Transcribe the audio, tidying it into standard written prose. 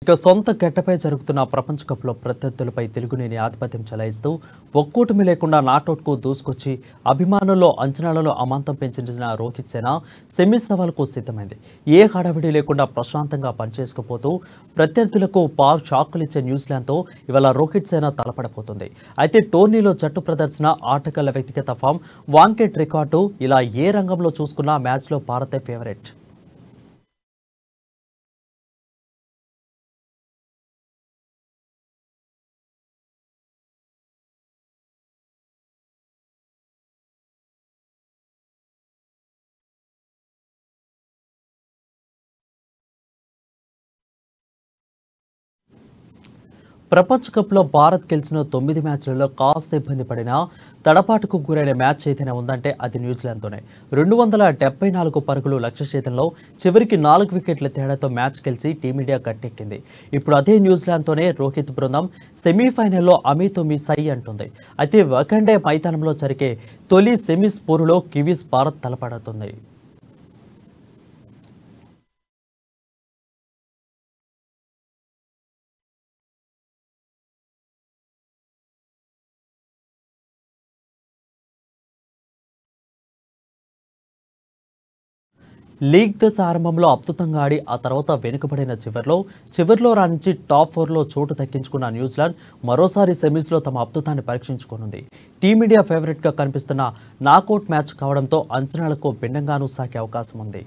ఇక సొంత గడ్డపై జరుగుతున్న ప్రపంచ కప్లో ప్రత్యర్థులపై తెలుగునేని ఆధిపత్యం చెలాయిస్తూ ఒక్కోటమి లేకుండా నాటౌట్కు దూసుకొచ్చి అభిమానుల్లో అంచనాలను అమాంతం పెంచిన రోహిత్ సేన సెమీస్ సవాల్కు సిద్ధమైంది. ఏ హడావిడి లేకుండా ప్రశాంతంగా పనిచేసుకుపోతూ ప్రత్యర్థులకు షాకులిచ్చే న్యూజిలాండ్తో ఇవాళ రోహిత్ సేన తలపడబోతుంది. అయితే టోర్నీలో జట్టు ప్రదర్శన, ఆటగాళ్ల వ్యక్తిగత ఫామ్, వాంకెట్ రికార్డు ఇలా ఏ రంగంలో చూసుకున్నా మ్యాచ్లో భారతే ఫేవరెట్. ప్రపంచ కప్లో భారత్ గెలిచిన 9 మ్యాచ్లలో కాస్త ఇబ్బంది పడినా తడపాటుకు గురైన మ్యాచ్ ఏదైనా ఉందంటే అది న్యూజిలాండ్తోనే. 274 పరుగులు లక్ష్య ఛేదనలో చివరికి 4 వికెట్ల తేడాతో మ్యాచ్ గెలిచి టీమిండియా గట్టెక్కింది. ఇప్పుడు అదే న్యూజిలాండ్తోనే రోహిత్ బృందం సెమీఫైనల్లో అమీతుమీ సై అంటుంది. అయితే వకండే మైదానంలో జరిగే తొలి సెమీస్ పోరులో కివీస్ భారత్ తలపడుతుంది. లీగ్ దశ ఆరంభంలో అద్భుతంగా ఆడి ఆ తర్వాత వెనుకబడిన చివర్లో రాణించి టాప్ 4లో చోటు దక్కించుకున్న న్యూజిలాండ్ మరోసారి సెమీస్లో తమ అద్భుతాన్ని పరీక్షించుకోనుంది. టీమిండియా ఫేవరెట్గా కనిపిస్తున్న నాకౌట్ మ్యాచ్ కావడంతో అంచనాలకు భిన్నంగానూ సాగే అవకాశం ఉంది.